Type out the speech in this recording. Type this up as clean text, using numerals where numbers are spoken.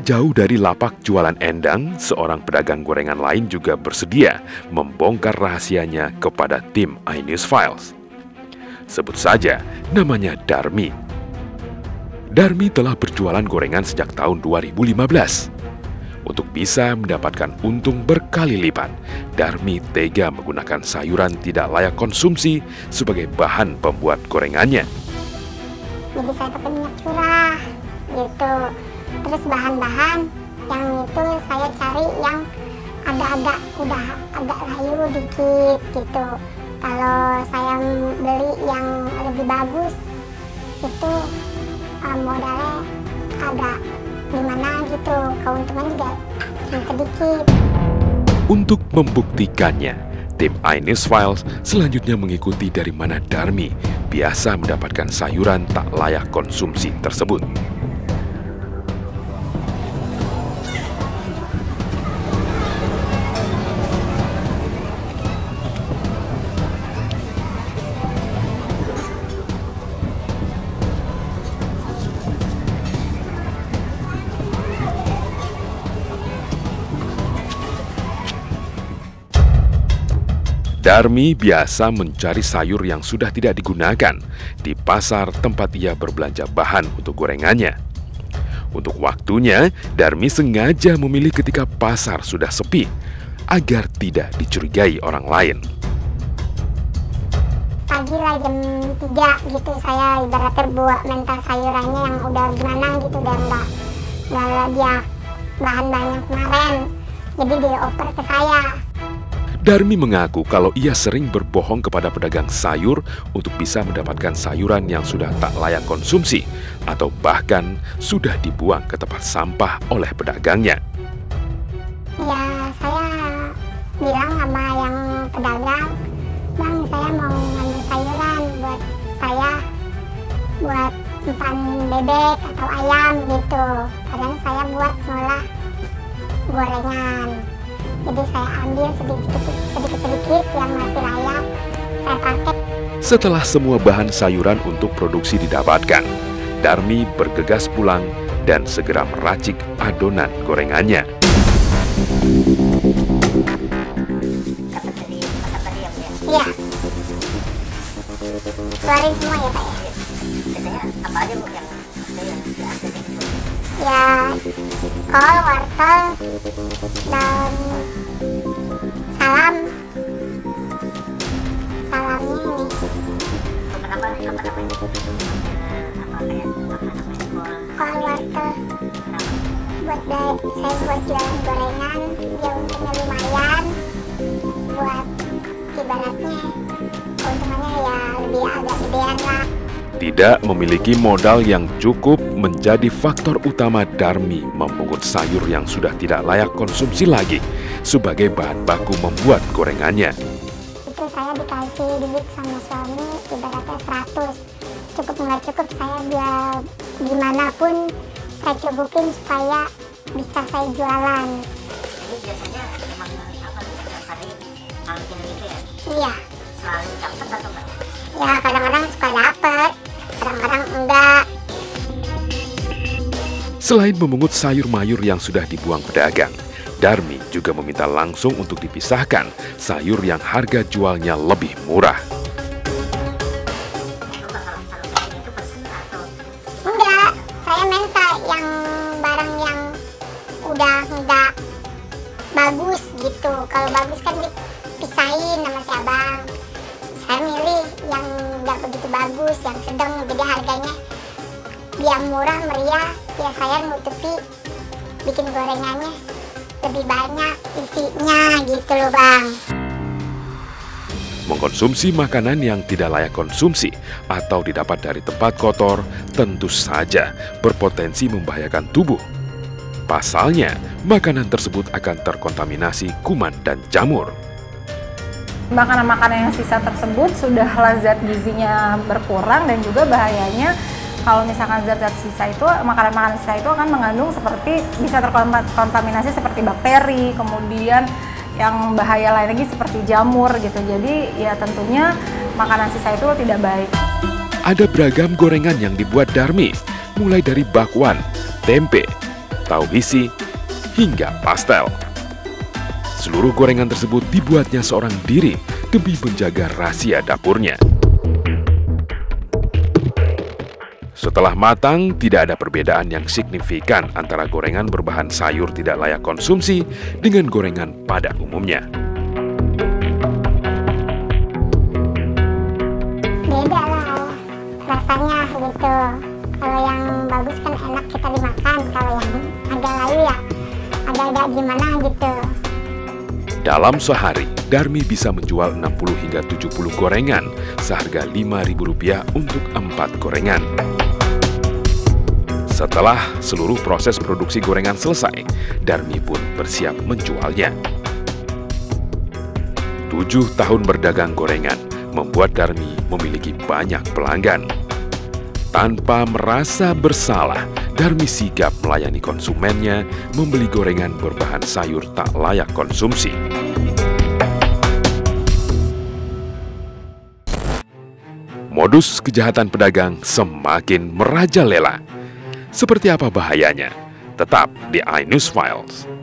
Tak jauh dari lapak jualan Endang, seorang pedagang gorengan lain juga bersedia membongkar rahasianya kepada tim iNews Files. Sebut saja namanya Darmi. Darmi telah berjualan gorengan sejak tahun 2015. Untuk bisa mendapatkan untung berkali lipat, Darmi tega menggunakan sayuran tidak layak konsumsi sebagai bahan pembuat gorengannya. Jadi saya pakai minyak curah gitu. Terus bahan-bahan yang itu saya cari yang agak-agak udah agak layu dikit gitu. Kalau saya beli yang lebih bagus itu modalnya agak gimana gitu, keuntungan juga sedikit. Untuk membuktikannya, tim iNews Files selanjutnya mengikuti dari mana Darmi biasa mendapatkan sayuran tak layak konsumsi tersebut. Darmi biasa mencari sayur yang sudah tidak digunakan di pasar tempat ia berbelanja bahan untuk gorengannya. Untuk waktunya, Darmi sengaja memilih ketika pasar sudah sepi agar tidak dicurigai orang lain. Pagi lah jam 3 gitu saya ibaratnya buat mental sayurannya yang udah gimana gitu dan nggak dia bahan-bahan yang kemarin, jadi dioper ke saya. Darmi mengaku kalau ia sering berbohong kepada pedagang sayur untuk bisa mendapatkan sayuran yang sudah tak layak konsumsi atau bahkan sudah dibuang ke tempat sampah oleh pedagangnya. Ya, saya bilang sama yang pedagang, "Bang, saya mau ngambil sayuran buat saya, buat empan bebek atau ayam gitu. Kadang saya buat ngolah gorengan. Jadi saya ambil sedikit-sedikit yang masih layak, saya pakai." Setelah semua bahan sayuran untuk produksi didapatkan, Darmi bergegas pulang dan segera meracik adonan gorengannya. Iya. Keluarin semua ya, Pak. Apa aja Bu yang Ya, kol, wortel, dan salam. Salamnya ini. Kol, wortel. Saya buat jualan gorengan, ya untungnya lumayan. Buat ibaratnya, keuntungannya ya lebih agak gedean lah. Tidak memiliki modal yang cukup menjadi faktor utama Darmi memungut sayur yang sudah tidak layak konsumsi lagi sebagai bahan baku membuat gorengannya. Itu saya dikasih duit sama suami ibaratnya 100. Cukup nggak cukup, saya biar gimana pun saya cukupin supaya bisa saya jualan. Jadi biasanya memang apa setiap hari ngalihin gitu ya? Iya. Selalu dapat atau enggak? Ya kadang-kadang suka dapet, kadang-kadang enggak. Selain memungut sayur mayur yang sudah dibuang pedagang, Darmi juga meminta langsung untuk dipisahkan sayur yang harga jualnya lebih murah. Enggak, saya minta yang barang yang udah enggak bagus gitu. Kalau bagus kan dipisahin sama si abang. Saya milih yang enggak begitu bagus, yang sedang, jadi harganya biar murah meriah, ya saya nutupi bikin gorengannya lebih banyak isinya gitu loh Bang. Mengkonsumsi makanan yang tidak layak konsumsi atau didapat dari tempat kotor tentu saja berpotensi membahayakan tubuh. Pasalnya, makanan tersebut akan terkontaminasi kuman dan jamur. Makanan-makanan yang sisa tersebut sudah zat gizinya berkurang dan juga bahayanya kalau misalkan zat-zat sisa itu, makanan-makanan sisa itu akan mengandung seperti bisa terkontaminasi seperti bakteri, kemudian yang bahaya lain lagi seperti jamur gitu. Jadi ya tentunya makanan sisa itu tidak baik. Ada beragam gorengan yang dibuat Darmi, mulai dari bakwan, tempe, tauhisi, hingga pastel. Seluruh gorengan tersebut dibuatnya seorang diri demi menjaga rahasia dapurnya. Setelah matang, tidak ada perbedaan yang signifikan antara gorengan berbahan sayur tidak layak konsumsi dengan gorengan pada umumnya. Beda lah rasanya gitu. Kalau yang bagus kan enak kita dimakan, kalau yang agak layu ya agak-agak gimana gitu. Dalam sehari, Darmi bisa menjual 60 hingga 70 gorengan seharga Rp5.000 untuk 4 gorengan. Setelah seluruh proses produksi gorengan selesai, Darmi pun bersiap menjualnya. 7 tahun berdagang gorengan membuat Darmi memiliki banyak pelanggan. Tanpa merasa bersalah, Darmi sigap melayani konsumennya membeli gorengan berbahan sayur tak layak konsumsi. Modus kejahatan pedagang semakin merajalela. Seperti apa bahayanya? Tetap di iNews Files.